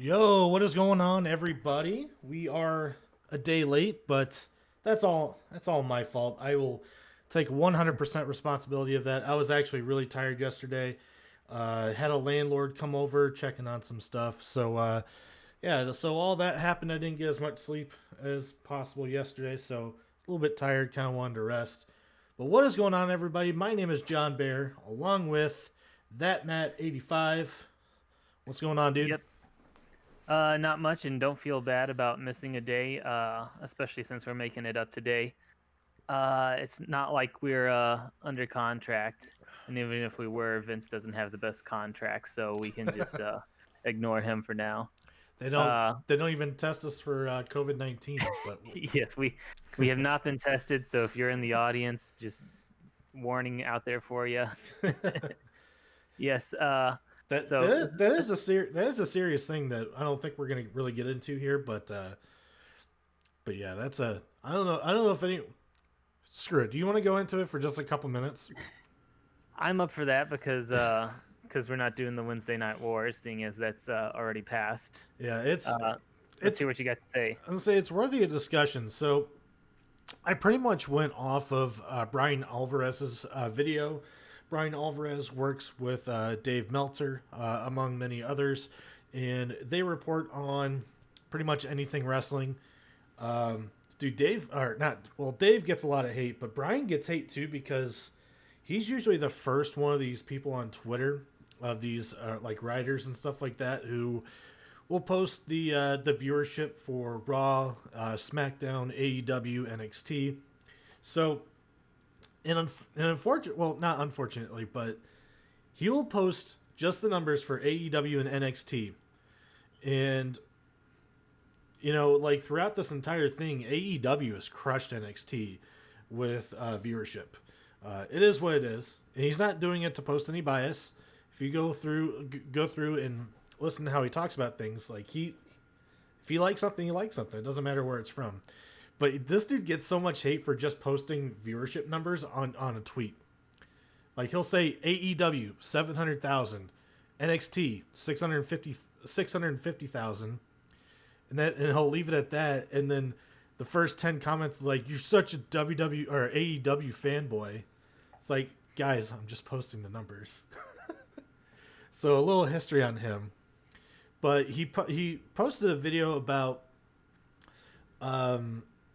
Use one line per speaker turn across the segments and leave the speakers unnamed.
Yo, what is going on, everybody? We are a day late, but that's all my fault. I will take 100% responsibility of that. I was actually really tired yesterday. Had a landlord come over checking on some stuff. Yeah, so all that happened. I didn't get as much sleep as possible yesterday, so a little bit tired, kind of wanted to rest. But what is going on, everybody? My name is John Bear, along with that Matt 85. What's going on, dude?
Yep. Not much, and don't feel bad about missing a day, especially since we're making it up today. It's not like we're under contract, and even if we were, Vince doesn't have the best contract, so we can just ignore him for now.
They don't
Uh,
they don't even test us for COVID-19. But
yes, we have not been tested, so if you're in the audience, just warning out there for you. Yes.
that that
So
is, that is that is a serious thing that I don't think we're gonna really get into here. But yeah, that's a I don't know if any. Screw it. Do you want to go into it for just a couple minutes?
I'm up for that because we're not doing the Wednesday Night Wars, seeing as that's already passed.
Yeah,
Let's
it's
hear what you got to say.
I was gonna say it's worthy of discussion. So I pretty much went off of Brian Alvarez's video. Brian Alvarez works with Dave Meltzer, among many others, and they report on pretty much anything wrestling. Dude, Dave or not? Well, Dave gets a lot of hate, but Brian gets hate too because he's usually the first one of these people on Twitter of these like writers and stuff like that who will post the viewership for Raw, SmackDown, AEW, NXT. So, and unfortunate, well, not unfortunately, but he will post just the numbers for AEW and NXT, and like throughout this entire thing, AEW has crushed NXT with viewership. It is what it is, and he's not doing it to post any bias. If you go through and listen to how he talks about things, like if he likes something, he likes something. It doesn't matter where it's from. But this dude gets so much hate for just posting viewership numbers on a tweet. Like he'll say AEW 700,000, NXT 650,000, and he'll leave it at that. And then the first 10 comments like you're such a WWE or AEW fanboy. It's like, guys, I'm just posting the numbers. So a little history on him. But he posted a video about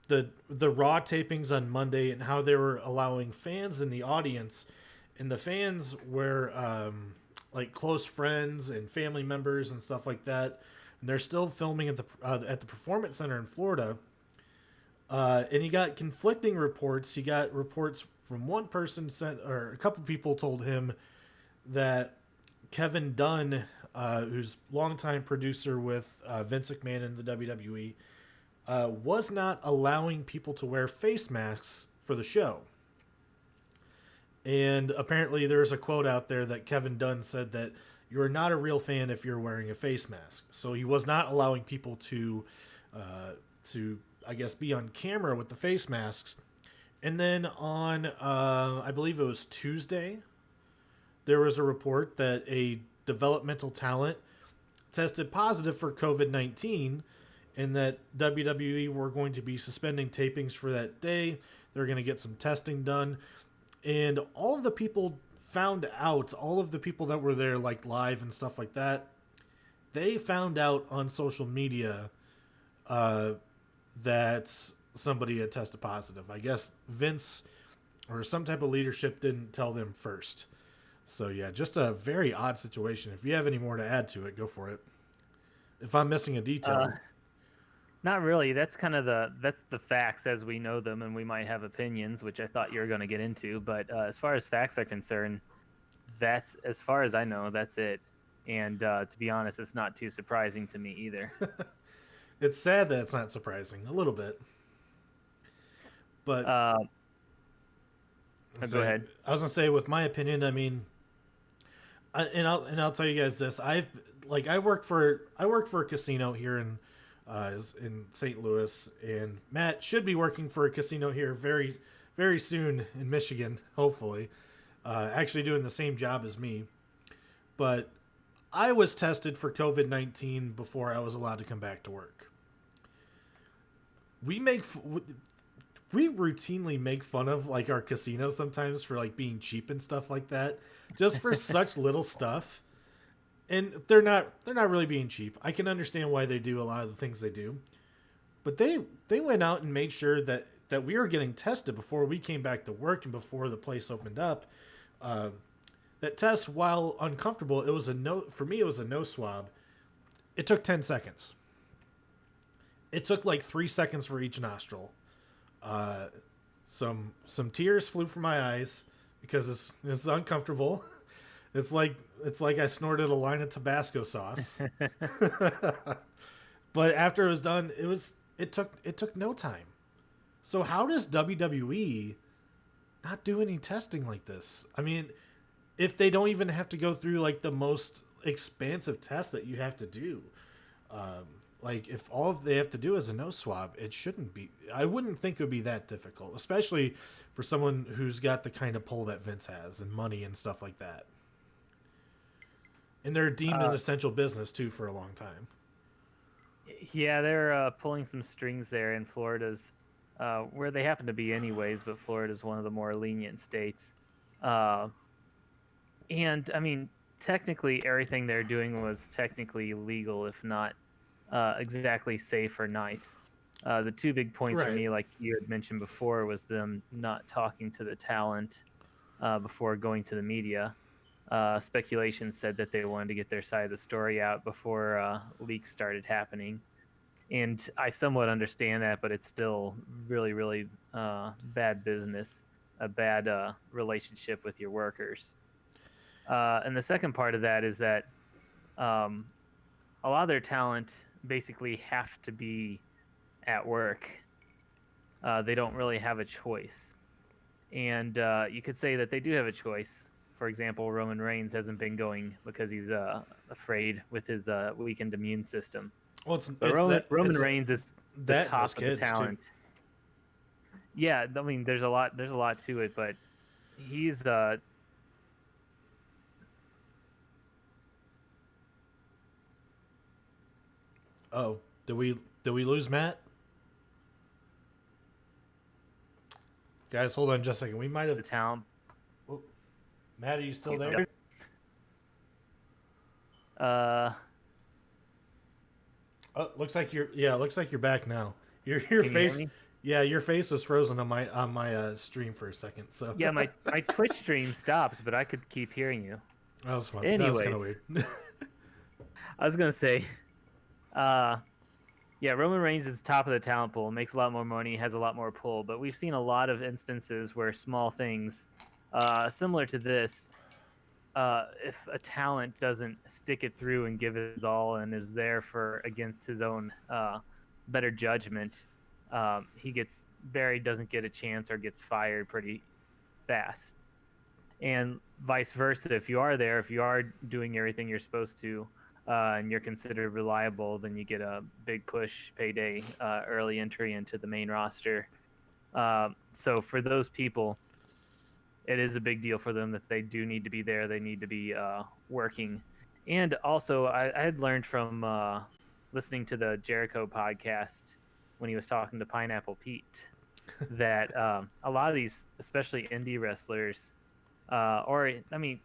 the Raw tapings on Monday and how they were allowing fans in the audience, and the fans were like close friends and family members and stuff like that. And they're still filming at the Performance Center in Florida. And he got conflicting reports. He got reports from one person or a couple people told him that Kevin Dunn, who's longtime producer with Vince McMahon in the WWE, was not allowing people to wear face masks for the show. And apparently there's a quote out there that Kevin Dunn said that you're not a real fan if you're wearing a face mask. So he was not allowing people to I guess be on camera with the face masks. And then on I believe it was Tuesday, there was a report that a developmental talent tested positive for COVID-19 and that WWE were going to be suspending tapings for that day. They're going to get some testing done. And all of the people found out, all of the people that were there, like live and stuff like that, they found out on social media that somebody had tested positive. I guess Vince or some type of leadership didn't tell them first. So yeah, just a very odd situation. If you have any more to add to it, go for it. If I'm missing a
Uh,
detail.
Not really. That's the facts as we know them, and we might have opinions, which I thought you were going to get into. But as far as facts are concerned, that's as far as I know. That's it. And to be honest, it's not too surprising to me either.
It's sad that it's not surprising, a little bit. But
Uh, Go
say
ahead.
I was gonna say, with my opinion, I mean, I'll tell you guys this. I work for a casino here in St. Louis, and Matt should be working for a casino here very very soon in Michigan, hopefully. Actually doing the same job as me, but I was tested for COVID-19 before I was allowed to come back to work. We make we routinely make fun of like our casino sometimes for like being cheap and stuff like that, just for such little stuff. And they're not really being cheap. I can understand why they do a lot of the things they do, but they went out and made sure that we were getting tested before we came back to work and before the place opened up. That test, while uncomfortable, it was a no for me. It was a no swab. It took 10 seconds. It took like 3 seconds for each nostril. Some tears flew from my eyes because it's uncomfortable. It's like I snorted a line of Tabasco sauce. But after it was done, it took no time. So how does WWE not do any testing like this? I mean, if they don't even have to go through like the most expansive test that you have to do, like if all they have to do is a nose swab, it shouldn't be. I wouldn't think it would be that difficult, especially for someone who's got the kind of pull that Vince has and money and stuff like that. And they're deemed an essential business too for a long time.
Yeah, they're pulling some strings there in Florida's, where they happen to be anyways, but Florida's one of the more lenient states. And I mean, technically, everything they're doing was technically legal, if not exactly safe or nice. The two big points for
Right.
me, like you had mentioned before, was them not talking to the talent before going to the media. Speculation said that they wanted to get their side of the story out before leaks started happening. And I somewhat understand that, but it's still really, really bad business, a bad relationship with your workers. And the second part of that is that um, a lot of their talent basically have to be at work. They don't really have a choice. And you could say that they do have a choice. For example, Roman Reigns hasn't been going because he's afraid with his weakened immune system.
Well,
But Roman
it's
Reigns is the
that and those
top of the
kids
talent.
too.
Yeah, I mean, there's a lot to it, but he's
Oh, did we lose Matt? Guys, hold on just a second. We might
the
have.
talent.
Oh, Matt, are you still there?
Yep.
Oh, looks like you're back now. Your
Can you hear
face,
me?
yeah, your face was frozen on my stream for a second. So
Yeah, my Twitch stream stopped, but I could keep hearing you.
that was fun. That was kind of
Anyways,
weird.
I was gonna say, uh, yeah, Roman Reigns is top of the talent pool, makes a lot more money, has a lot more pull. But we've seen a lot of instances where small things, similar to this, if a talent doesn't stick it through and give his all and is there for against his own better judgment, he gets buried, doesn't get a chance, or gets fired pretty fast. And vice versa, if you are there, if you are doing everything you're supposed to, and you're considered reliable, then you get a big push, payday, early entry into the main roster. So for those people, it is a big deal for them that they do need to be there. They need to be working. And also, I had learned from listening to the Jericho podcast when he was talking to Pineapple Pete that a lot of these, especially indie wrestlers, or I mean,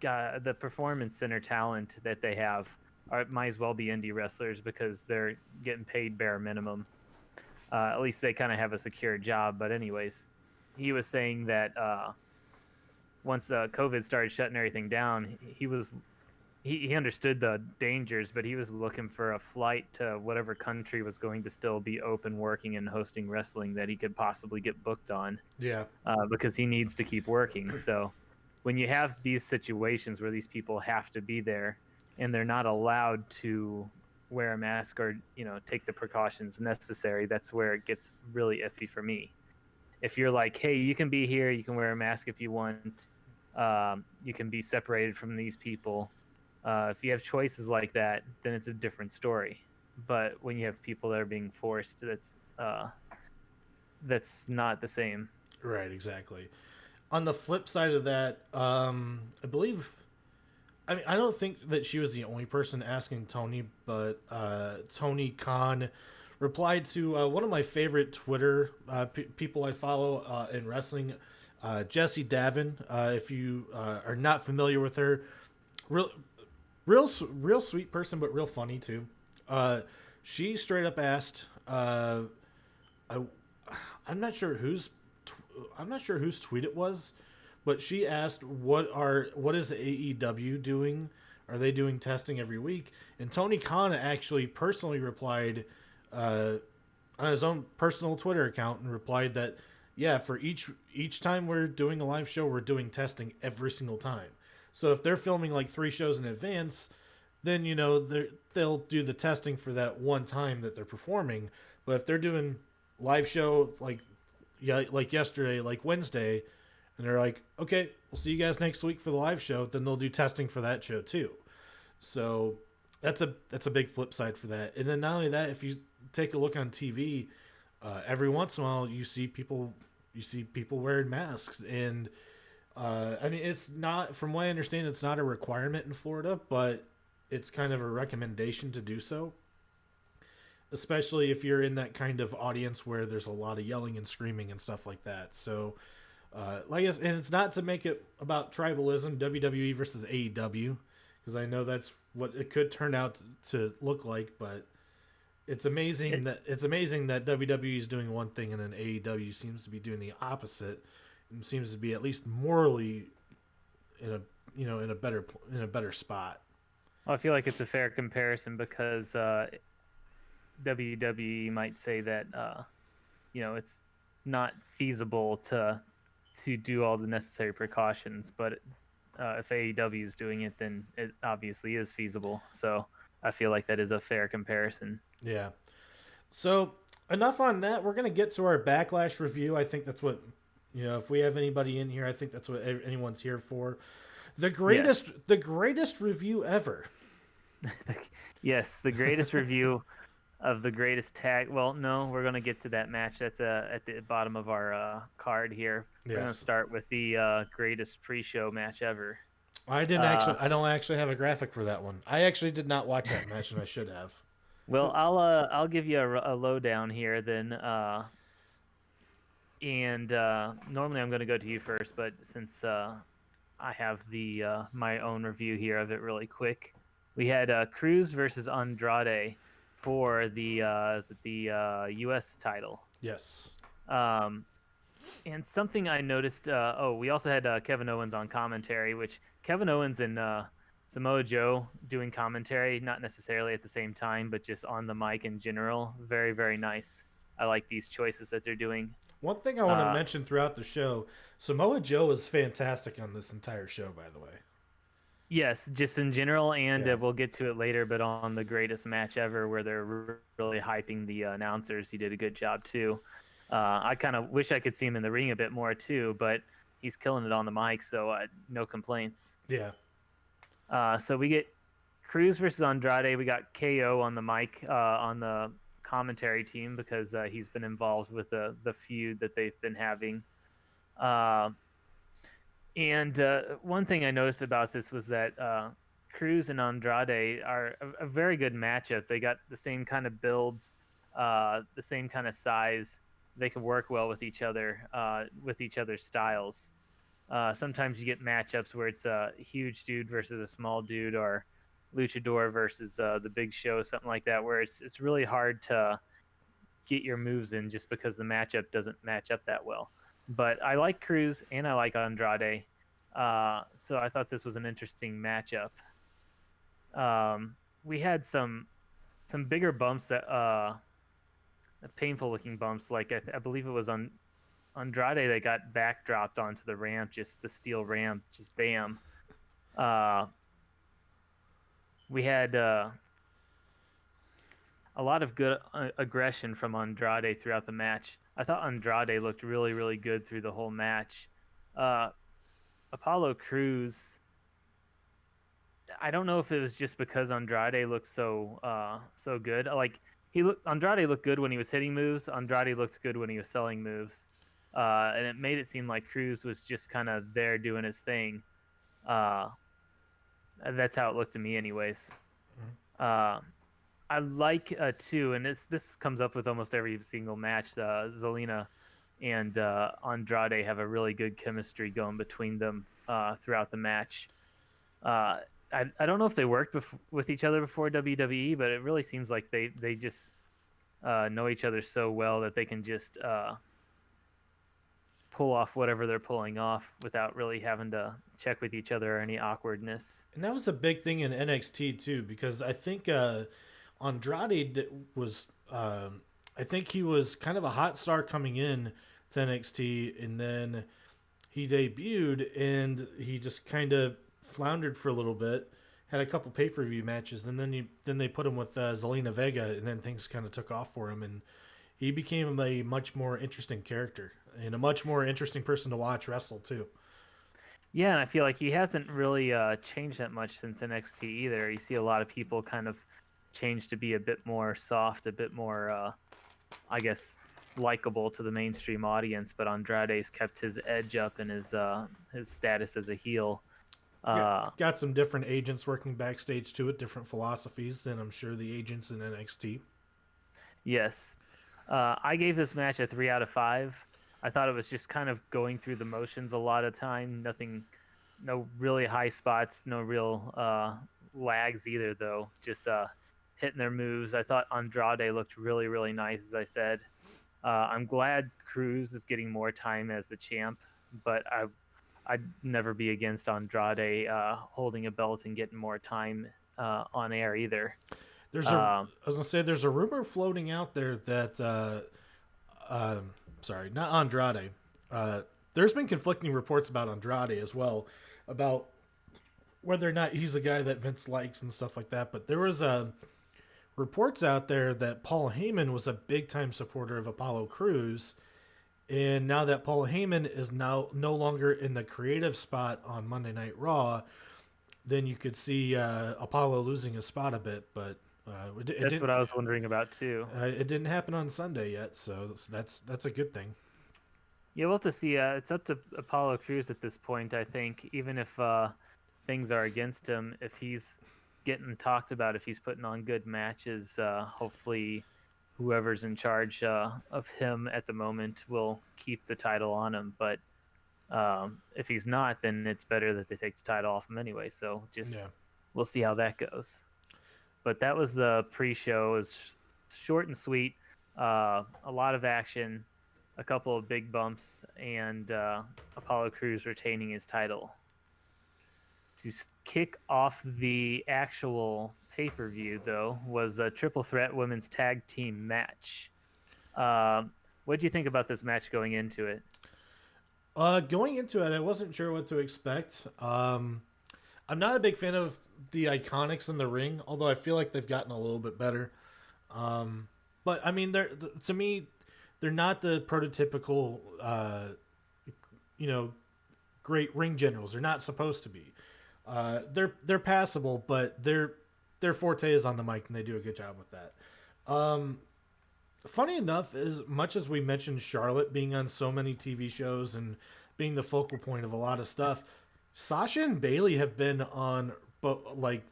the performance center talent that they have might as well be indie wrestlers because they're getting paid bare minimum. At least they kind of have a secure job. But anyways, he was saying that once COVID started shutting everything down, he understood the dangers, but he was looking for a flight to whatever country was going to still be open, working, and hosting wrestling that he could possibly get booked on.
Yeah,
Because he needs to keep working. So when you have these situations where these people have to be there and they're not allowed to wear a mask or take the precautions necessary, that's where it gets really iffy for me. If you're like, hey, you can be here, you can wear a mask if you want, you can be separated from these people. If you have choices like that, then it's a different story. But when you have people that are being forced, that's not the same.
right, exactly. On the flip side of that, I believe I mean, I don't think that she was the only person asking Tony, but Tony Khan replied to one of my favorite Twitter people I follow in wrestling, Jessie Davin. If you are not familiar with her, real, real sweet person, but real funny too. Uh, she straight up asked, I, I'm not sure I'm not sure whose tweet it was, but she asked, what is AEW doing? Are they doing testing every week?" And Tony Khan actually personally replied on his own personal Twitter account and replied that, yeah, for each time we're doing a live show, we're doing testing every single time. So if they're filming like 3 shows in advance, then they'll do the testing for that one time that they're performing. But if they're doing live show like yesterday, like Wednesday, and they're like, okay, we'll see you guys next week for the live show, then they'll do testing for that show too. So that's a big flip side for that. And then not only that, if you take a look on TV, every once in a while you see people wearing masks. And I mean, it's not, from what I understand, it's not a requirement in Florida, but it's kind of a recommendation to do so, especially if you're in that kind of audience where there's a lot of yelling and screaming and stuff like that. So, and it's not to make it about tribalism, WWE versus AEW, because I know that's what it could turn out to look like. But it's amazing that WWE is doing one thing and then AEW seems to be doing the opposite, and seems to be at least morally in a better spot.
Well, I feel like it's a fair comparison because WWE might say that it's not feasible to do all the necessary precautions, but if AEW is doing it, then it obviously is feasible. So I feel like that is a fair comparison.
Yeah. So enough on that. We're gonna get to our Backlash review. I think that's what, if we have anybody in here, I think that's what anyone's here for. The greatest review ever.
Yes, the greatest review of the greatest tag. Well, no, we're going to get to that match. That's at the bottom of our card here. We're going to start with the greatest pre-show match ever.
I don't actually have a graphic for that one. I actually did not watch that match, and I should have.
Well, I'll give you a lowdown here then. And normally I'm going to go to you first, but since I have the my own review here of it really quick, we had Cruz versus Andrade for the U.S. title.
Yes.
And something I noticed. We also had Kevin Owens on commentary, which Kevin Owens and Samoa Joe doing commentary, not necessarily at the same time, but just on the mic in general. Very, very nice. I like these choices that they're doing.
One thing I want to mention throughout the show, Samoa Joe is fantastic on this entire show, by the way.
Yes, just in general, and we'll get to it later, but on the greatest match ever where they're really hyping the announcers, he did a good job too. I kind of wish I could see him in the ring a bit more too, but he's killing it on the mic, so no complaints.
Yeah.
So we get Cruz versus Andrade. We got KO on the mic on the commentary team because he's been involved with the feud that they've been having. And one thing I noticed about this was that Cruz and Andrade are a very good matchup. They got the same kind of builds, the same kind of size. They can work well with each other, with each other's styles. Sometimes you get matchups where it's a huge dude versus a small dude, or Luchador versus the Big Show, something like that, where it's really hard to get your moves in just because the matchup doesn't match up that well. But I like Cruz and I like Andrade, so I thought this was an interesting matchup. We had some bigger bumps that painful looking bumps, like I believe it was on Andrade that got backdropped onto the ramp, just the steel ramp, just bam. We had a lot of good aggression from Andrade throughout the match. I thought Andrade looked really, really good through the whole match. Apollo Crews, I don't know if it was just because Andrade looked so good. Like Andrade looked good when he was hitting moves. Andrade looked good when he was selling moves, and it made it seem like Crews was just kind of there doing his thing. That's how it looked to me, anyways.
Mhm.
Uh, I like too, and this comes up with almost every single match. Zelina and Andrade have a really good chemistry going between them throughout the match. Uh, I don't know if they worked with each other before WWE, but it really seems like they just know each other so well that they can just pull off whatever they're pulling off without really having to check with each other or any awkwardness.
And that was a big thing in NXT too, because I think was, I think he was kind of a hot star coming in to NXT, and then he debuted and he just kind of floundered for a little bit. Had a couple pay per view matches, and then they put him with Zelina Vega, and then things kind of took off for him, and he became a much more interesting character and a much more interesting person to watch wrestle too.
Yeah, and I feel like he hasn't really changed that much since NXT either. You see a lot of people kind of change to be a bit more soft, a bit more, I guess, likable to the mainstream audience. But Andrade's kept his edge up and his status as a heel. Uh,
Got some different agents working backstage too with different philosophies than I'm sure the agents in NXT.
yes, I gave this match a 3 out of 5. I thought it was just kind of going through the motions a lot of time. Nothing, no really high spots, no real lags either, though. Just hitting their moves. I thought Andrade looked really, really nice, as I said. I'm glad Cruz is getting more time as the champ, but I'd never be against Andrade holding a belt and getting more time on air either.
I was gonna say there's a rumor floating out there that sorry, not Andrade. There's been conflicting reports about Andrade as well, about whether or not he's a guy that Vince likes and stuff like that. But there was reports out there that Paul Heyman was a big time supporter of Apollo Crews, and now that Paul Heyman is now no longer in the creative spot on Monday Night Raw, then you could see Apollo losing his spot a bit. But it
That's
didn't.
what I was wondering about too.
It didn't happen on Sunday yet, so that's a good thing.
Yeah, we'll have to see. It's up to Apollo Crews at this point. I think even if things are against him, if he's getting talked about, if he's putting on good matches, hopefully whoever's in charge of him at the moment will keep the title on him. But if he's not, then it's better that they take the title off him anyway. So just
Yeah.
we'll see how that goes. But that was the pre-show. It was short and sweet. A lot of action, a couple of big bumps, and Apollo Crews retaining his title. To kick off the actual pay-per-view, though, was a triple threat women's tag team match. What do you think about this match going into it?
Going into it, I wasn't sure what to expect. I'm not a big fan of the Iconics in the ring, although I feel like they've gotten a little bit better. But I mean, to me, they're not the prototypical, you know, great ring generals. They're not supposed to be. They're passable, but their forte is on the mic, and they do a good job with that. Funny enough, as much as we mentioned Charlotte being on so many TV shows and being the focal point of a lot of stuff, Sasha and Bailey have been on like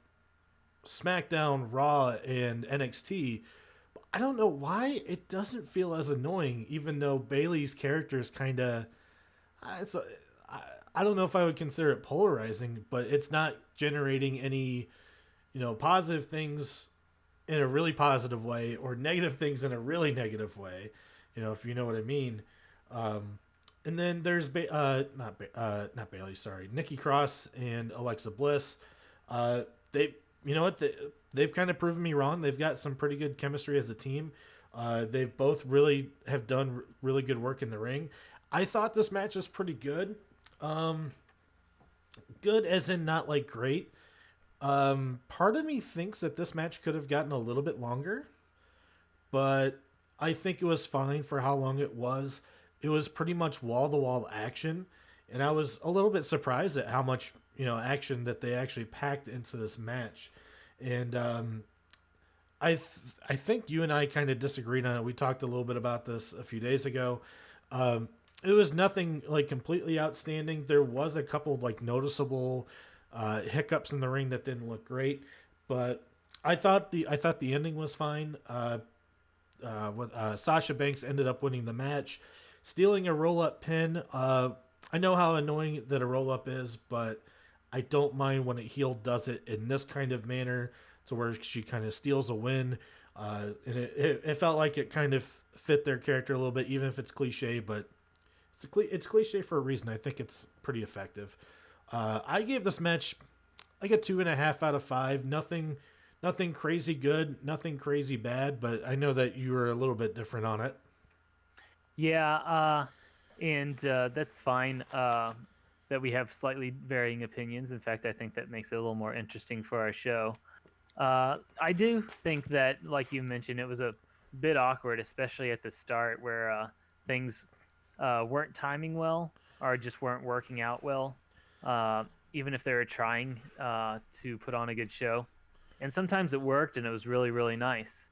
SmackDown, Raw, and NXT. I don't know why it doesn't feel as annoying, even though Bailey's character is kind of. It's a, I don't know if I would consider it polarizing, but it's not generating any, positive things in a really positive way or negative things in a really negative way, if you know what I mean. And then there's not Bailey, sorry, Nikki Cross and Alexa Bliss. They, you know what, they've kind of proven me wrong. They've got some pretty good chemistry as a team. They've both really have done really good work in the ring. I thought this match was pretty good. Good as in not like great. Part of me thinks that this match could have gotten a little bit longer, but I think it was fine for how long it was. It was pretty much wall to wall action, and I was a little bit surprised at how much action that they actually packed into this match. And I think you and I kind of disagreed on it. We talked a little bit about this a few days ago. It was nothing like completely outstanding. There was a couple of like noticeable hiccups in the ring that didn't look great, but I thought the ending was fine. Sasha Banks ended up winning the match, stealing a roll up pin. I know how annoying that a roll up is, but I don't mind when a heel does it in this kind of manner, to where she kind of steals a win. And it felt like it kind of fit their character a little bit, even if it's cliche, but it's cliche for a reason. I think it's pretty effective. I gave this match like a 2.5 out of 5. Nothing crazy good, nothing crazy bad, but I know that you were a little bit different on it.
Yeah, and that's fine. That we have slightly varying opinions. In fact, I think that makes it a little more interesting for our show. I do think that, like you mentioned, it was a bit awkward, especially at the start, where things weren't timing well or just weren't working out well, even if they were trying to put on a good show. And sometimes it worked, and it was really, really nice.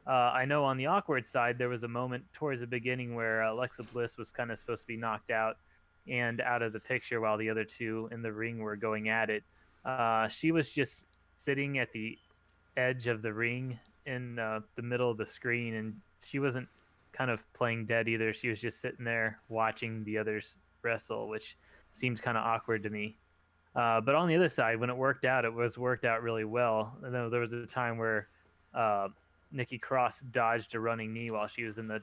I know on the awkward side, there was a moment towards the beginning where Alexa Bliss was kind of supposed to be knocked out and out of the picture while the other two in the ring were going at it. She was just sitting at the edge of the ring in the middle of the screen, and she wasn't kind of playing dead either. She was just sitting there watching the others wrestle, which seemed kind of awkward to me. But on the other side, when it worked out, it was worked out really well. I know there was a time where uh, Nikki Cross dodged a running knee while she was in the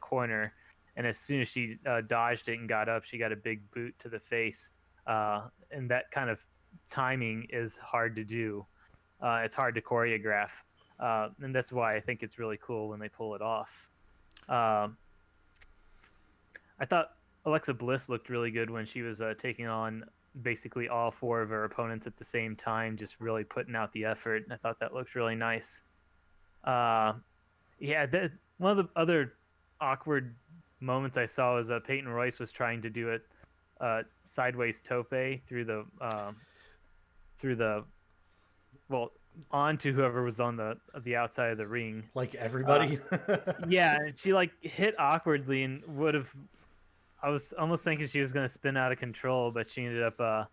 corner, and as soon as she dodged it and got up, she got a big boot to the face. And that kind of timing is hard to do. It's hard to choreograph, and that's why I think it's really cool when they pull it off. Um, I thought Alexa Bliss looked really good when she was taking on basically all four of her opponents at the same time, just really putting out the effort. I thought that looked really nice. Uh, yeah, one of the other awkward moments I saw was Peyton Royce was trying to do it sideways tope through the well onto whoever was on the outside of the ring.
Like
Uh,
everybody.
yeah, and she like hit awkwardly and would have. I was almost thinking she was going to spin out of control, but she ended up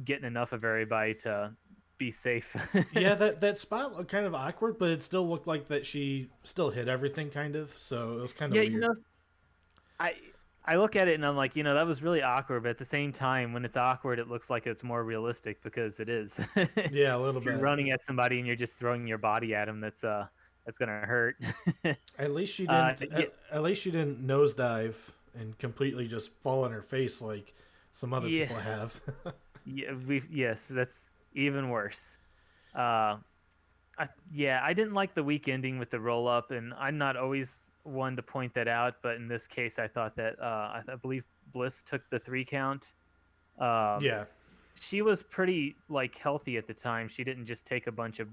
getting enough of everybody to be safe.
Yeah, that spot looked kind of awkward, but it still looked like that she still hit everything kind of. So it was kind of
Yeah,
weird.
I I look at it and I'm like, that was really awkward, but at the same time, when it's awkward, it looks like it's more realistic because it is.
Yeah, a little
If you're
bit.
running at somebody and you're just throwing your body at them, that's gonna hurt.
At least she
uh,
didn't.
yeah,
At least she didn't nosedive and completely just fall on her face like some other
yeah,
people have.
yes, that's even worse. Uh, I didn't like the weak ending with the roll up, and I'm not always one to point that out, but in this case, I thought that I believe Bliss took the 3 count. Um,
Yeah,
she was pretty like healthy at the time. She didn't just take a bunch of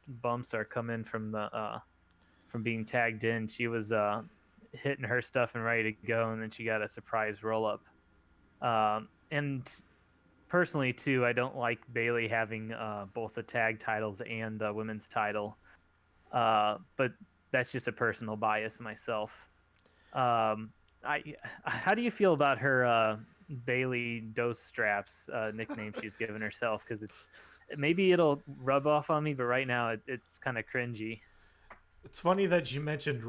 bumps or come in from being tagged in. She was hitting her stuff and ready to go, and then she got a surprise roll up. And personally, too, I don't like Bailey having both the tag titles and the women's title. But that's just a personal bias myself. I How do you feel about her Bailey Dose Straps nickname she's given herself? Because maybe it'll rub off on me, but right now it's kind of cringy.
it's funny that you mentioned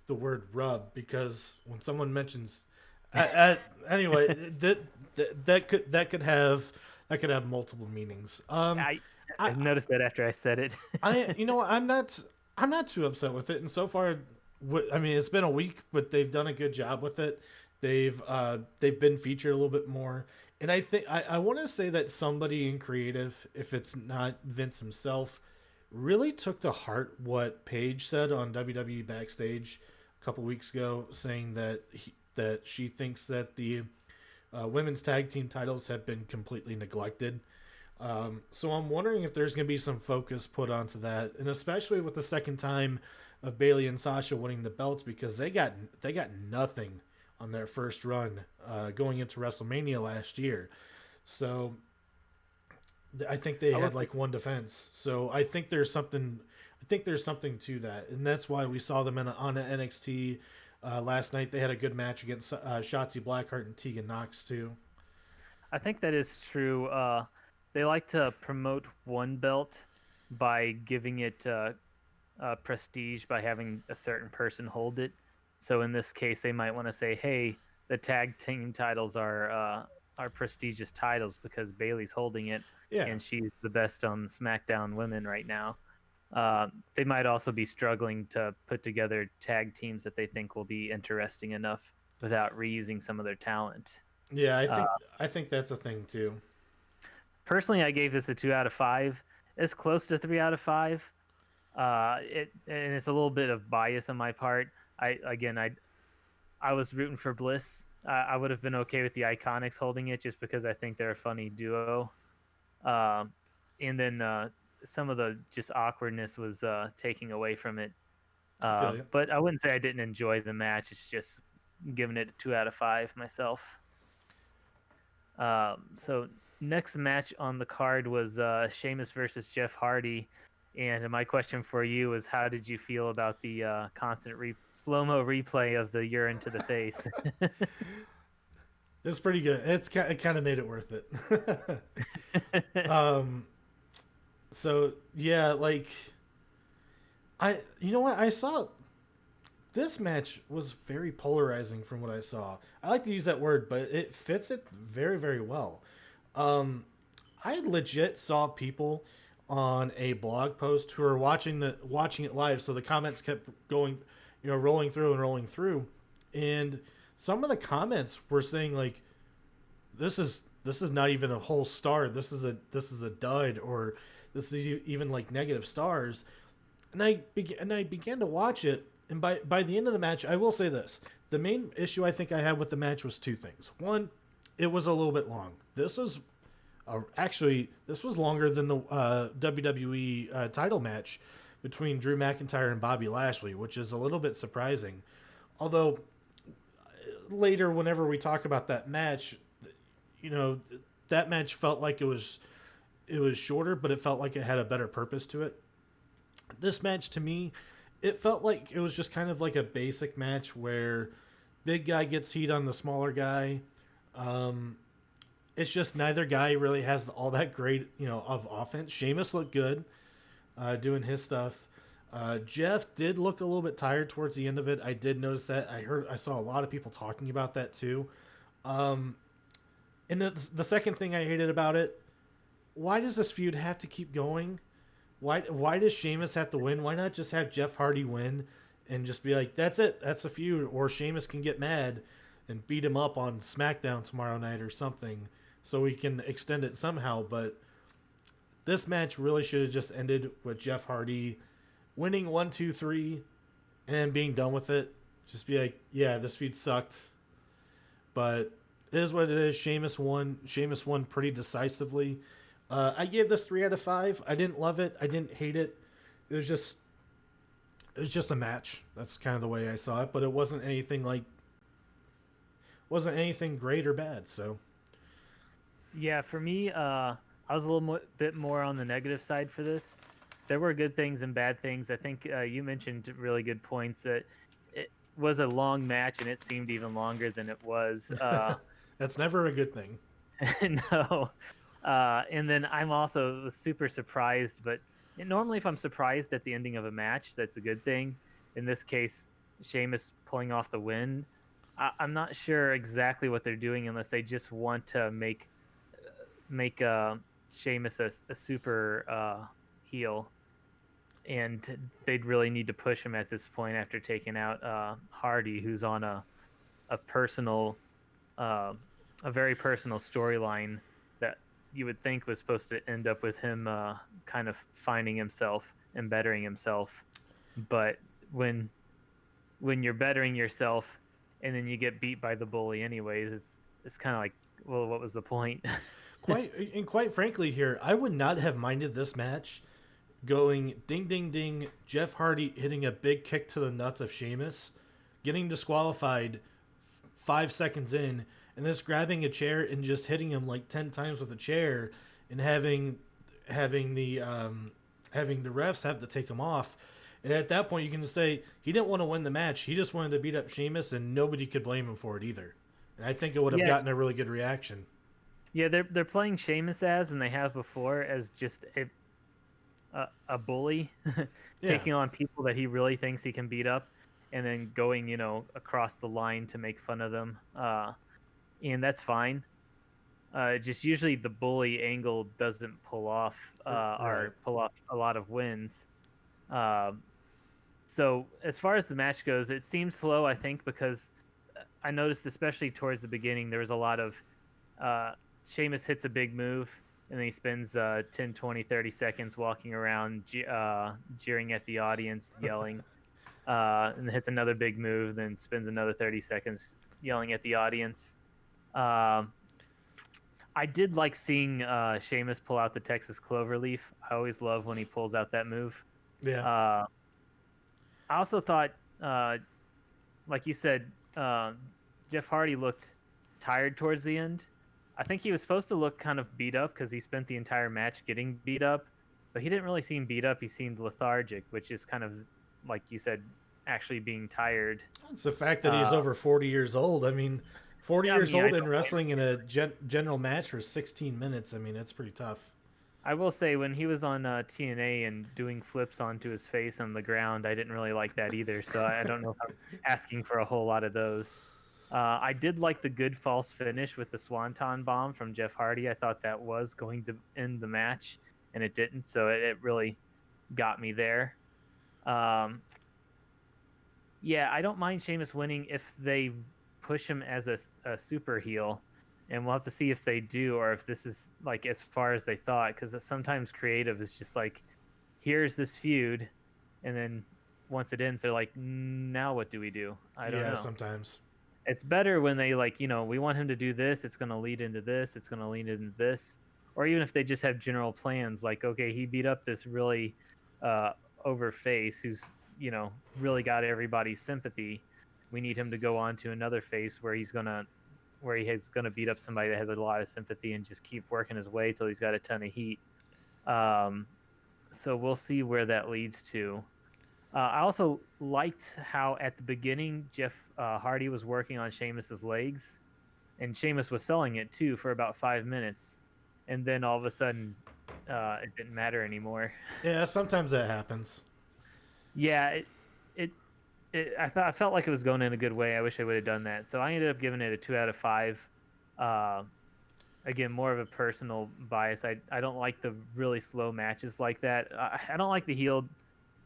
the word rub, because when someone mentions, anyway, that could have multiple meanings.
I
I
noticed that after I said it.
I'm not too upset with it, and so far, I mean, it's been a week, but they've done a good job with it. They've been featured a little bit more, and I think I want to say that somebody in creative, if it's not Vince himself, really took to heart what Paige said on WWE Backstage a couple weeks ago, saying that she thinks that the women's tag team titles have been completely neglected. So I'm wondering if there's going to be some focus put onto that, and especially with the second time of Bailey and Sasha winning the belts, because they got nothing on their first run going into WrestleMania last year. So I think they
I
had
look,
like one defense. So I think there's something. I think there's something to that, and that's why we saw them on NXT last night. They had a good match against Shotzi Blackheart and Tegan Knox too.
I think that is true. they like to promote one belt by giving it prestige by having a certain person hold it. So in this case, they might want to say, "Hey, the tag team titles are prestigious titles because Bailey's holding it,
Yeah.
and she's the best on SmackDown Women right now." They might also be struggling to put together tag teams that they think will be interesting enough without reusing some of their talent.
Yeah,
Uh,
I think that's a thing too.
Personally, I gave this a 2 out of 5. It's close to 3 out of 5. It's a little bit of bias on my part. I was rooting for Bliss. I would have been okay with the Iconics holding it just because I think they're a funny duo. Um, and then some of the just awkwardness was taking away from it.
I feel you.
But I wouldn't say I didn't enjoy the match. It's just giving it a 2 out of 5 myself. So next match on the card was Sheamus versus Jeff Hardy. And my question for you is, how did you feel about the constant slow-mo replay of the urine to the face?
It's pretty good. It kind of made it worth it. um, so yeah, like you know what I saw. This match was very polarizing from what I saw. I like to use that word, but it fits it very, very well. Um, I legit saw people on a blog post who were watching it live, so the comments kept going, rolling through and rolling through, and some of the comments were saying like, this is not even a whole star. This is a dud, or this is even like negative stars. And I began to watch it, and by the end of the match, I will say this: the main issue I think I had with the match was two things. One, it was a little bit long. This was longer than the WWE title match between Drew McIntyre and Bobby Lashley, which is a little bit surprising. Although later, whenever we talk about that match, you know, that match felt like it was shorter, but it felt like it had a better purpose to it. This match to me, it felt like it was just kind of like a basic match where big guy gets heat on the smaller guy. Um, it's just neither guy really has all that great, of offense. Sheamus looked good doing his stuff. Jeff did look a little bit tired towards the end of it. I did notice that. I saw a lot of people talking about that too. And the second thing I hated about it, why does this feud have to keep going? Why does Sheamus have to win? Why not just have Jeff Hardy win and just be like, that's it, that's a feud? Or Sheamus can get mad and beat him up on SmackDown tomorrow night or something so we can extend it somehow. But this match really should have just ended with Jeff Hardy winning 1, 2, 3 and being done with it. Just be like, yeah, this feud sucked. But it is what it is. Sheamus won. Sheamus won pretty decisively. I gave this 3 out of 5. I didn't love it. I didn't hate it. It was just a match. That's kind of the way I saw it. But it wasn't anything great or bad. So
Yeah, for me, I was a little bit more on the negative side for this. There were good things and bad things. I think you mentioned really good points that it was a long match and it seemed even longer than it was.
that's never a good thing.
No. And then I'm also super surprised, but normally if I'm surprised at the ending of a match, that's a good thing. In this case, Sheamus pulling off the win. I'm not sure exactly what they're doing unless they just want to make Sheamus a super heel, and they'd really need to push him at this point after taking out Hardy, who's on a personal, a very personal storyline that you would think was supposed to end up with him kind of finding himself and bettering himself. But when you're bettering yourself and then you get beat by the bully anyways, it's kind of like, well, what was the point?
Quite frankly here, I would not have minded this match going ding ding ding, Jeff Hardy hitting a big kick to the nuts of Sheamus, getting disqualified 5 seconds in, and this grabbing a chair and just hitting him like 10 times with a chair, and having the refs have to take him off. And at that point, you can just say he didn't want to win the match. He just wanted to beat up Sheamus, and nobody could blame him for it either. And I think it would have gotten a really good reaction.
Yeah, they're playing Sheamus as, and they have before, as just a bully,
Yeah,
taking on people that he really thinks he can beat up, and then going, across the line to make fun of them. And that's fine. Just usually the bully angle doesn't pull off,
right.
or pull off a lot of wins. Um, so as far as the match goes, it seems slow, I think, because I noticed, especially towards the beginning, there was a lot of uh, Sheamus hits a big move, and then he spends 10, 20, 30 seconds walking around, jeering at the audience, yelling, and then hits another big move, then spends another 30 seconds yelling at the audience. Um, I did like seeing Sheamus pull out the Texas Cloverleaf. I always love when he pulls out that move.
Yeah.
Uh, I also thought, uh, like you said, Jeff Hardy looked tired towards the end. I think he was supposed to look kind of beat up because he spent the entire match getting beat up, but he didn't really seem beat up. He seemed lethargic, which is kind of, like you said, actually being tired.
It's the fact that he's
Uh,
over 40 years old. I mean, 40
I
years
mean, I
old and
don't blame
wrestling in
him.
a general match for 16 minutes. I mean, it's pretty tough.
I will say, when he was on TNA and doing flips onto his face on the ground, I didn't really like that either. So I don't know if I'm asking for a whole lot of those. I did like the good false finish with the Swanton bomb from Jeff Hardy. I thought that was going to end the match, and it didn't. So it really got me there. Um, yeah, I don't mind Sheamus winning if they push him as a super heel, and we'll have to see if they do, or if this is like as far as they thought. Because sometimes creative is just like, here's this feud, and then once it ends, they're like, now what do we do? I don't
Yeah,
know.
sometimes.
It's better when they, like, we want him to do this. It's going to lead into this. It's going to lead into this. Or even if they just have general plans, like, okay, he beat up this really uh, over face who's, really got everybody's sympathy. We need him to go on to another face where he's gonna beat up somebody that has a lot of sympathy and just keep working his way till he's got a ton of heat. Um, so we'll see where that leads to. I also liked how at the beginning Jeff Hardy was working on Sheamus's legs, and Sheamus was selling it too for about 5 minutes, and then all of a sudden, it didn't matter anymore.
Yeah, sometimes that happens.
Yeah, it, I felt like it was going in a good way. I wish I would have done that. So I ended up giving it a 2 out of 5. Uh, Again, more of a personal bias. I don't like the really slow matches like that. I don't like the heel,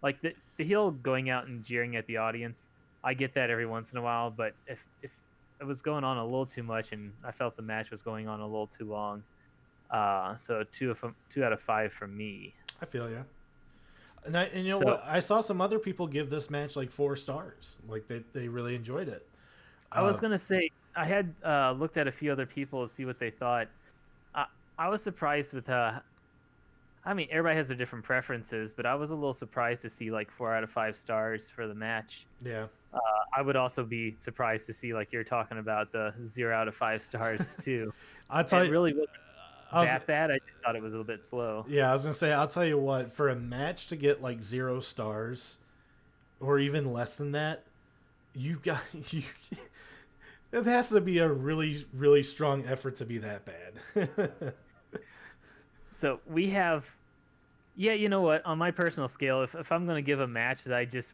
like the heel going out and jeering at the audience. I get that every once in a while, but if it was going on a little too much, and I felt the match was going on a little too long, so 2 out of 5 from me.
I feel you. And you know
So
what? I saw some other people give this match like 4 stars. Like they really enjoyed it.
I was
Uh,
gonna say, I had looked at a few other people to see what they thought. I I was surprised with I mean, everybody has their different preferences, but I was a little surprised to see like 4 out of 5 stars for the match.
yeah.
Uh, I would also be surprised to see, like you're talking about, the 0 out of 5 stars too.
I'll tell
It
you.
really wasn't
I was,
that bad. I just thought it was a little bit slow.
yeah, I was gonna say. I'll tell you what. For a match to get like 0 stars, or even less than that, you got you. It has to be a really, really strong effort to be that bad.
So we have, yeah, you know what? On my personal scale, if I'm going to give a match that I just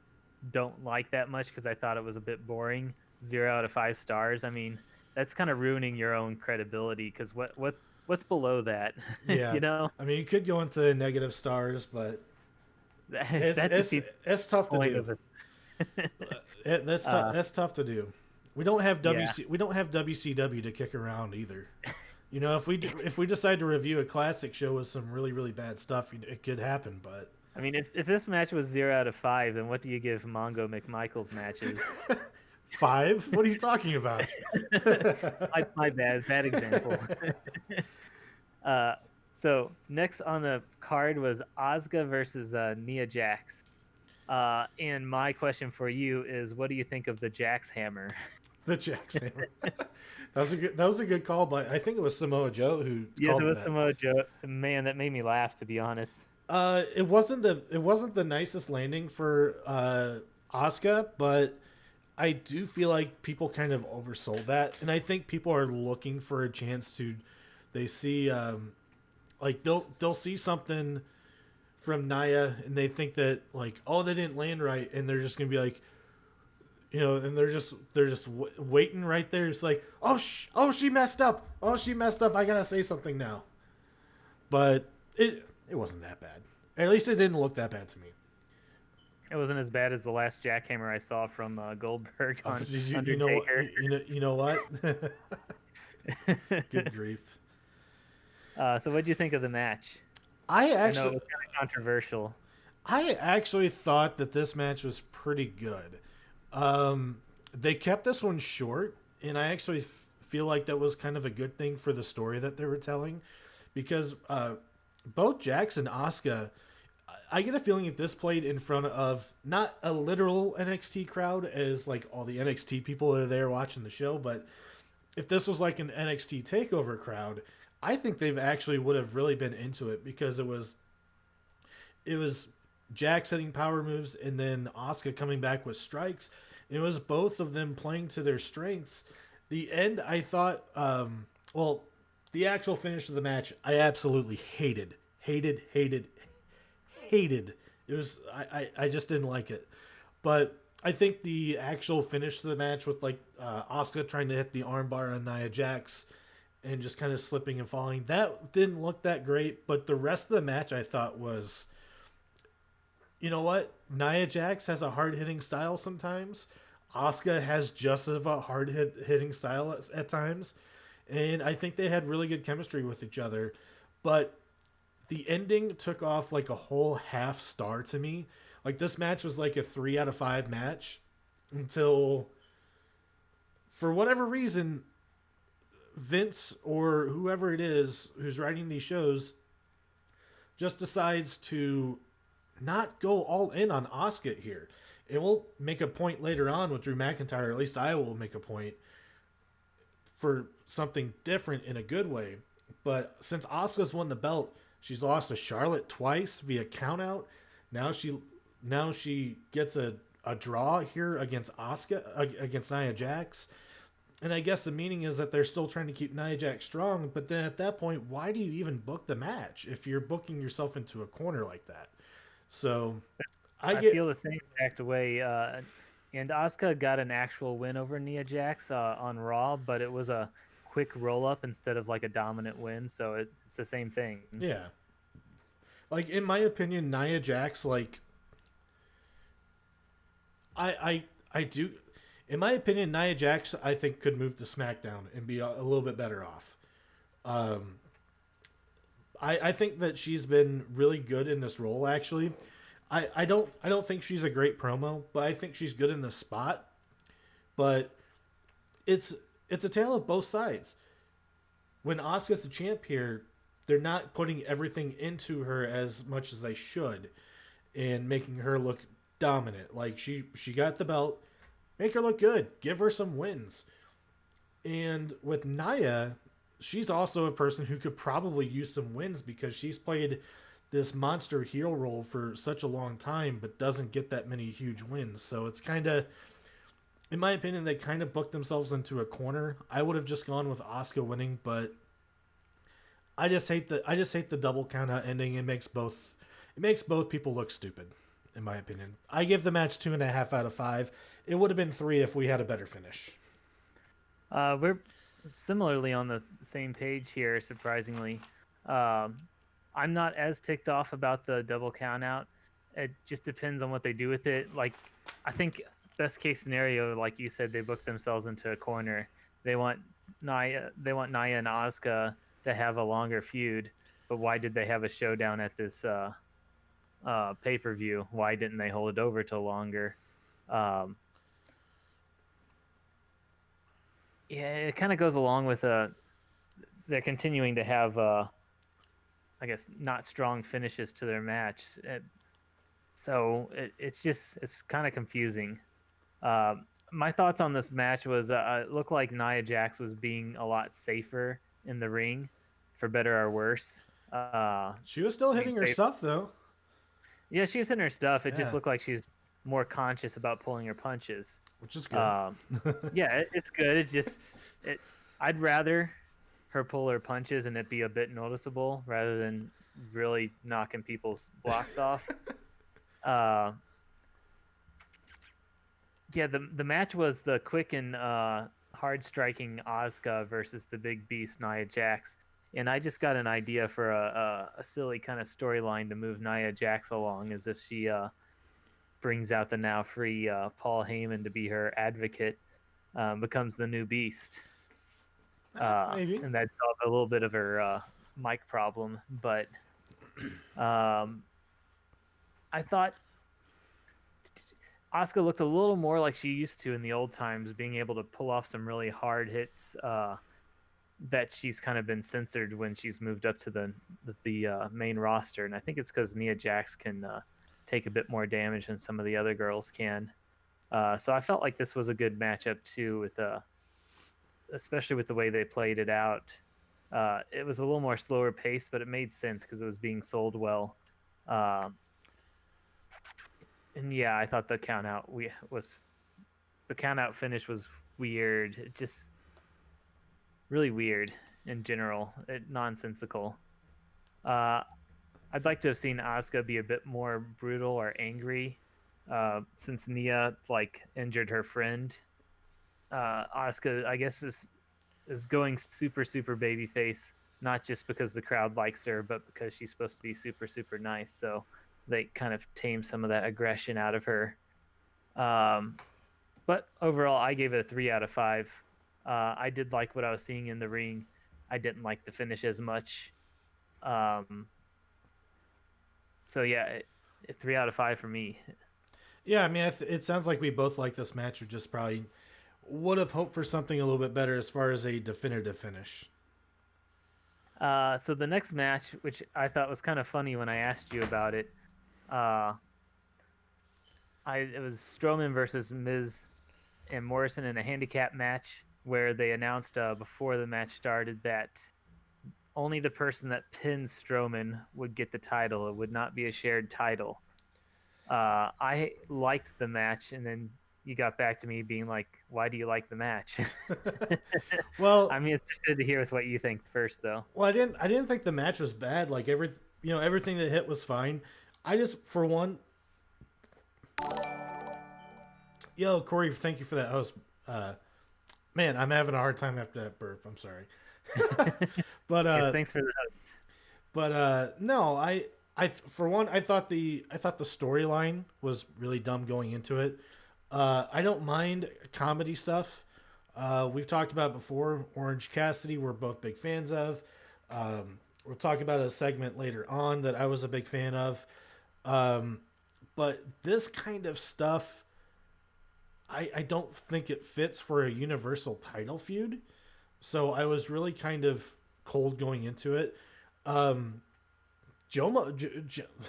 don't like that much because I thought it was a bit boring, 0 out of 5 stars. I mean, that's kind of ruining your own credibility, because what's below that?
Yeah,
you know,
I mean, you could go into negative stars, but
that,
it's
that
it's
defeats
it's
the
tough to
point
do.
of it.
That's tough to do. We don't have
Yeah,
WCW to kick around either. You know, if we decide to review a classic show with some really, really bad stuff, it could happen. But
I mean, if this match was 0 out of 5, then what do you give Mongo McMichael's matches?
5? What are you talking about?
My bad example. uh, so next on the card was Asuka versus Nia Jax. And my question for you is, what do you think of the Jax hammer?
The Jackhammer. That was a good call, but I think it was Samoa Joe who
Yes, it
called
was
that.
Samoa Joe. Man, that made me laugh, to be honest.
It wasn't the nicest landing for Asuka, but I do feel like people kind of oversold that, and I think people are looking for a chance They see like they'll see something from Naya and they think that like, oh, they didn't land right, and they're just gonna be like, and they're just waiting right there. It's like, oh, she messed up. Oh, she messed up. I gotta say something now. But it wasn't that bad. At least it didn't look that bad to me.
It wasn't as bad as the last jackhammer I saw from Goldberg on
Undertaker. You know what? Good grief.
So what'd you think of the match?
I
I know it
actually
was kind of controversial.
I actually thought that this match was pretty good. They kept this one short, and I actually feel like that was kind of a good thing for the story that they were telling, because both Jax and Asuka, I get a feeling if this played in front of not a literal NXT crowd, as like all the NXT people are there watching the show, but if this was like an NXT takeover crowd, I think they've actually would have really been into it, because it was Jax hitting power moves and then Asuka coming back with strikes. It was both of them playing to their strengths. The end, I thought, well, the actual finish of the match, I absolutely hated. It was, I just didn't like it. But I think the actual finish of the match with like Asuka trying to hit the armbar on Nia Jax and just kind of slipping and falling, that didn't look that great. But the rest of the match I thought was, you know what? Nia Jax has a hard hitting style sometimes. Asuka has just as a hard hitting style at times. And I think they had really good chemistry with each other. But the ending took off like a whole half star to me. Like, this match was like a 3 out of 5 match until, for whatever reason, Vince or whoever it is who's writing these shows just decides to not go all in on Asuka here. And we'll make a point later on with Drew McIntyre, or at least I will make a point for something different in a good way. But since Asuka's won the belt, she's lost to Charlotte twice via countout. Now she gets a draw here against against Nia Jax. And I guess the meaning is that they're still trying to keep Nia Jax strong. But then at that point, why do you even book the match if you're booking yourself into a corner like that? So
I feel the same exact way. And Asuka got an actual win over Nia Jax on Raw, but it was a quick roll up instead of like a dominant win. So it's the same thing.
Yeah. Like, in my opinion, Nia Jax, like, I do, in my opinion, Nia Jax, I think, could move to SmackDown and be a little bit better off. I think that she's been really good in this role, actually. I don't think she's a great promo, but I think she's good in the spot. But it's a tale of both sides. When Asuka's the champ here, they're not putting everything into her as much as they should and making her look dominant. Like, she got the belt, make her look good, give her some wins. And with Nia, she's also a person who could probably use some wins, because she's played this monster heel role for such a long time but doesn't get that many huge wins. So it's kind of, in my opinion, they kind of booked themselves into a corner. I would have just gone with Asuka winning, but I just hate the double count out ending. It makes both people look stupid, in my opinion. I give the match 2.5 out of 5. It would have been 3 if we had a better finish.
We're similarly on the same page here, surprisingly. I'm not as ticked off about the double count out. It just depends on what they do with it. Like, I think best case scenario, like you said, they book themselves into a corner. They want Nia and Asuka to have a longer feud. But why did they have a showdown at this pay-per-view? Why didn't they hold it over till longer? Yeah, it kind of goes along with they're continuing to have I guess not strong finishes to their match. So it's kind of confusing. My thoughts on this match was it looked like Nia Jax was being a lot safer in the ring, for better or worse.
She was still hitting her stuff, though.
Yeah, she was hitting her stuff. It just looked like she's more conscious about pulling her punches,
which is good.
Yeah, it's good. It's just I'd rather her pull her punches and it be a bit noticeable rather than really knocking people's blocks off. Uh, yeah, the match was the quick and hard striking Asuka versus the big beast Nia Jax, and I just got an idea for a silly kind of storyline to move Nia Jax along, as if she brings out the now free Paul Heyman to be her advocate, becomes the new beast.
Maybe.
And that solved a little bit of her mic problem. But um, I thought Asuka looked a little more like she used to in the old times, being able to pull off some really hard hits that she's kind of been censored when she's moved up to the main roster. And I think it's because Nia Jax can take a bit more damage than some of the other girls can. So I felt like this was a good matchup too, with especially with the way they played it out. It was a little more slower paced, but it made sense because it was being sold well. And yeah, I thought the count out finish was weird. It just really weird in general, nonsensical. I'd like to have seen Asuka be a bit more brutal or angry, since Nia injured her friend. Asuka, I guess, is going super babyface, not just because the crowd likes her, but because she's supposed to be super nice. So they kind of tame some of that aggression out of her. But overall, I gave it a 3 out of 5. I did like what I was seeing in the ring. I didn't like the finish as much. So yeah, 3 out of 5 for me.
Yeah, I mean, it sounds like we both like this match. We just probably would have hoped for something a little bit better as far as a definitive finish.
So the next match, which I thought was kind of funny when I asked you about it, it was Strowman versus Miz and Morrison in a handicap match where they announced before the match started that only the person that pins Strowman would get the title. It would not be a shared title. I liked the match, and then you got back to me being like, "Why do you like the match?"
Well,
I'm interested to hear with what you think first, though.
well, I didn't think the match was bad. Like everything that hit was fine. I just, for one, yo, Corey, thank you for that host. Man, I'm having a hard time after that burp. I'm sorry. But
Yes, thanks for the notes.
But no, I for one, I thought the storyline was really dumb going into it. I don't mind comedy stuff. We've talked about it before. Orange Cassidy, we're both big fans of. We'll talk about a segment later on that I was a big fan of. But this kind of stuff, I don't think it fits for a Universal title feud. So I was really kind of cold going into it. Jomo,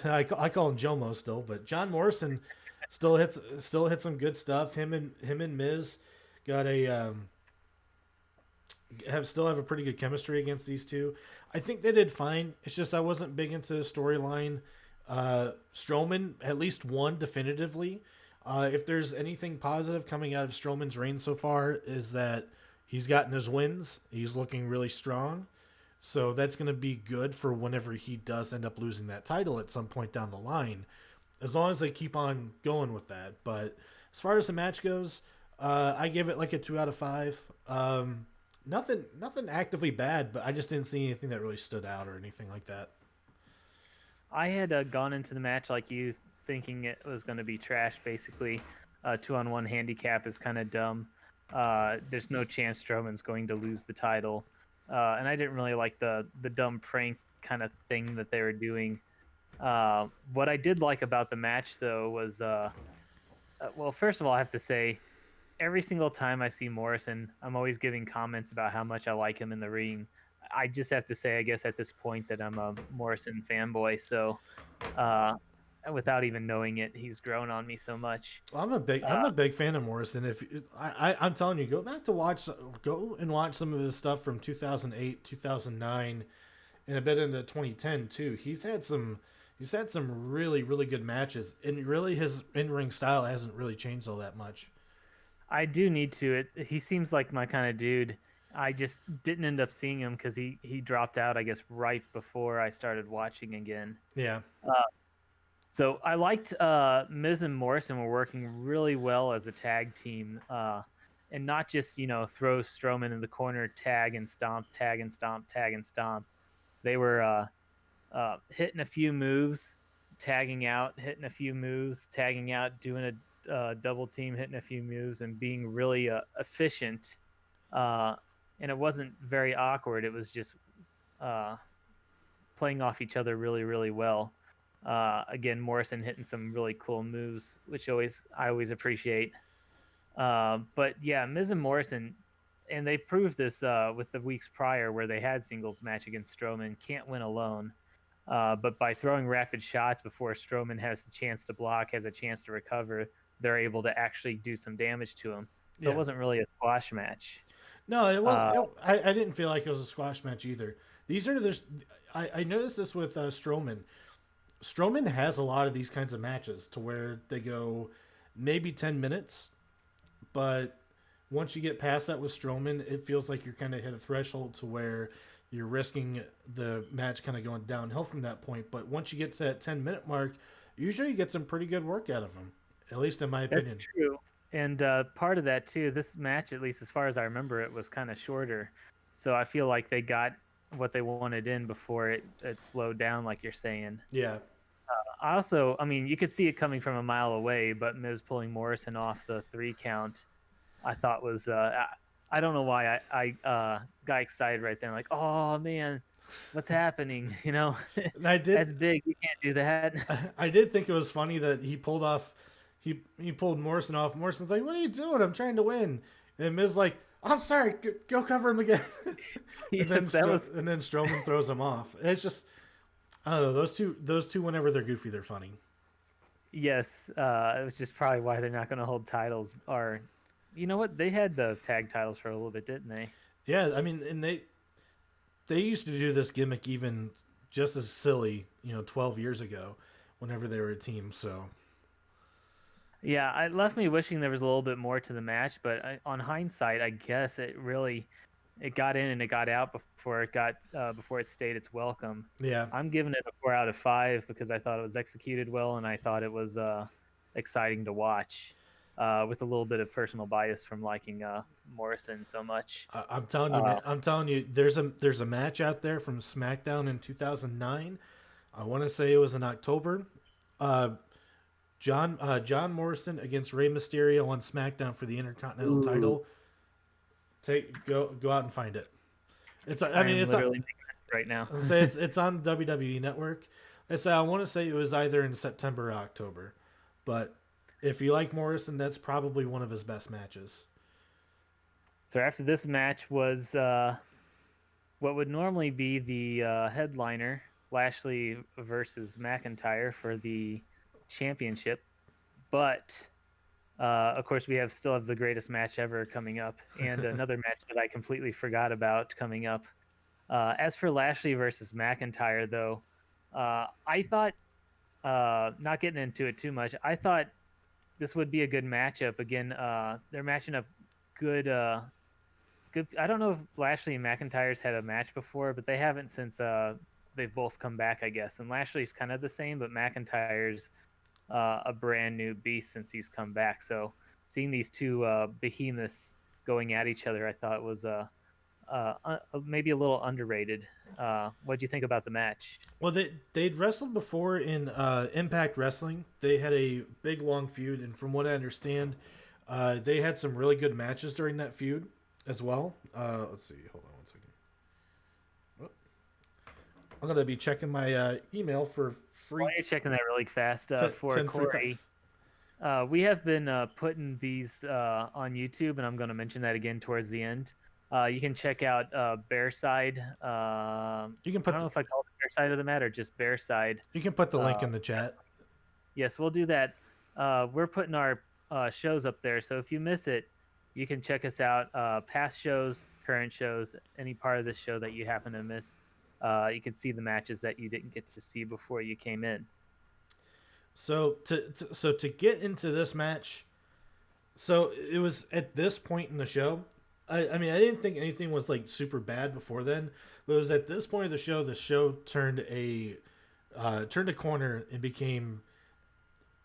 I call him Jomo still, but John Morrison still hits some good stuff. Him and Miz got still have a pretty good chemistry against these two. I think they did fine. It's just I wasn't big into the storyline. Strowman at least won definitively. If there's anything positive coming out of Strowman's reign so far, is that he's gotten his wins. He's looking really strong. So that's going to be good for whenever he does end up losing that title at some point down the line, as long as they keep on going with that. But as far as the match goes, I give it like a 2 out of 5. Nothing actively bad, but I just didn't see anything that really stood out or anything like that.
I had gone into the match like you, thinking it was going to be trash, basically. 2-on-1 handicap is kind of dumb. There's no chance Strowman's going to lose the title. And I didn't really like the dumb prank kind of thing that they were doing. What I did like about the match, though, was, well, first of all, I have to say, every single time I see Morrison, I'm always giving comments about how much I like him in the ring. I just have to say, I guess at this point, that I'm a Morrison fanboy. So, without even knowing it, he's grown on me so much.
Well, I'm a big fan of Morrison. If I'm telling you, go and watch some of his stuff from 2008, 2009, and a bit into 2010 too. He's had some really good matches, and really his in-ring style hasn't really changed all that much.
I do need to. He seems like my kind of dude. I just didn't end up seeing him because he dropped out, I guess, right before I started watching again.
Yeah.
Uh, so I liked Miz and Morrison were working really well as a tag team, and not just throw Strowman in the corner, tag and stomp, tag and stomp, tag and stomp. They were hitting a few moves, tagging out, hitting a few moves, tagging out, doing a double team, hitting a few moves, and being really efficient. Uh, and it wasn't very awkward. It was just uh, playing off each other really, really well. Again, Morrison hitting some really cool moves, which I always appreciate. But yeah, Miz and Morrison, and they proved this with the weeks prior where they had singles match against Strowman. Can't win alone, but by throwing rapid shots before Strowman has a chance to block, has a chance to recover, they're able to actually do some damage to him. So it
Yeah.
wasn't really a squash match.
No, it was.
Uh,
I didn't feel like it was a squash match either. These are there's. I noticed this with Strowman. Strowman has a lot of these kinds of matches to where they go maybe 10 minutes, but once you get past that with Strowman, it feels like you're kind of hit a threshold to where you're risking the match kind of going downhill from that point. But once you get to that 10-minute mark, usually you get some pretty good work out of him, at least in my
that's
opinion.
true. And part of that too, this match, at least as far as I remember, it was kind of shorter. So I feel like they got what they wanted in before it slowed down, like you're saying.
Yeah.
I mean, you could see it coming from a mile away, but Miz pulling Morrison off the 3 count, I thought was I don't know why I got excited right then, like, oh man, what's happening?
And I did
That's big. You can't do that.
I did think it was funny that he pulled off he pulled Morrison off. Morrison's like, "What are you doing? I'm trying to win." And Miz like, "I'm sorry, go cover him again." and then
Yes, that was
and then Strowman throws him off. It's just I don't know, those two whenever they're goofy, they're funny.
yes. It was just probably why they're not going to hold titles. Or, you know what? They had the tag titles for a little bit, didn't they?
Yeah, I mean, and they used to do this gimmick even just as silly, 12 years ago, whenever they were a team. So
Yeah, it left me wishing there was a little bit more to the match, but on hindsight, I guess it got in and it got out before it stayed its welcome.
yeah,
I'm giving it a 4 out of 5 because I thought it was executed well and I thought it was exciting to watch. With a little bit of personal bias from liking Morrison so much.
I'm telling you, man. I'm telling you, there's a match out there from SmackDown in 2009. I want to say it was in October. Uh, John Morrison against Rey Mysterio on SmackDown for the Intercontinental title. Go out and find it. I mean,
am
it's
literally making it right now.
say it's on WWE Network. I want to say it was either in September or October, but if you like Morrison, that's probably one of his best matches.
So after this match was what would normally be the headliner, Lashley versus McIntyre for the championship, but of course we still have the greatest match ever coming up, and another match that I completely forgot about coming up. As for Lashley versus McIntyre, though, I thought, not getting into it too much, I thought this would be a good matchup. Again, they're matching up good. Good. I don't know if Lashley and McIntyre's had a match before, but they haven't since they've both come back, I guess. And Lashley's kind of the same, but McIntyre's a brand new beast since he's come back. So seeing these two behemoths going at each other, I thought was maybe a little underrated. What do you think about the match?
Well, they'd wrestled before in Impact Wrestling. They had a big long feud, and from what I understand, they had some really good matches during that feud as well. Let's see. Hold on one second. Oh. I'm gonna be checking my email for free.
While you're checking that really fast, for
10 free
Corey,
cups.
we have been putting these on YouTube, and I'm going to mention that again towards the end. You can check out Bearside.
You can
I don't know if I call it Bearside of the Mat or just Bearside.
You can put the link in the chat.
Yes, we'll do that. We're putting our shows up there, so if you miss it, you can check us out. Past shows, current shows, any part of this show that you happen to miss. You can see the matches that you didn't get to see before you came in.
So to get into this match, so it was at this point in the show, I mean, I didn't think anything was like super bad before then, but it was at this point of the show turned a corner and became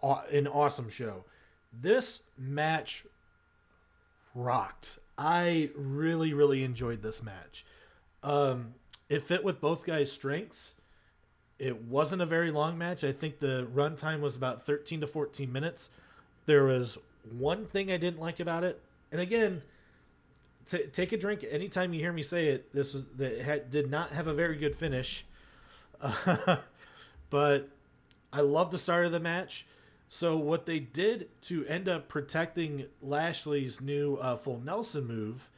an awesome show. This match rocked. I really, really enjoyed this match. It fit with both guys' strengths. It wasn't a very long match. I think the runtime was about 13 to 14 minutes. There was one thing I didn't like about it, and again, take a drink anytime you hear me say it. This was that did not have a very good finish, but I love the start of the match. So what they did to end up protecting Lashley's new full Nelson move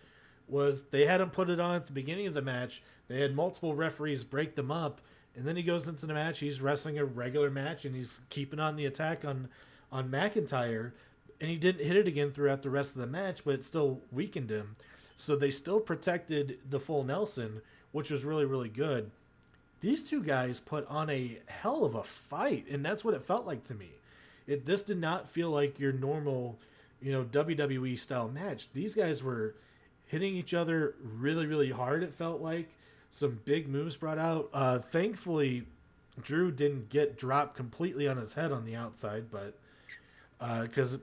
was they had him put it on at the beginning of the match. They had multiple referees break them up, and then he goes into the match. He's wrestling a regular match, and he's keeping on the attack on McIntyre, and he didn't hit it again throughout the rest of the match, but it still weakened him. So they still protected the full Nelson, which was really, really good. These two guys put on a hell of a fight, and that's what it felt like to me. This did not feel like your normal, WWE style match. These guys were hitting each other really, really hard. It felt like some big moves brought out. Thankfully, Drew didn't get dropped completely on his head on the outside, but because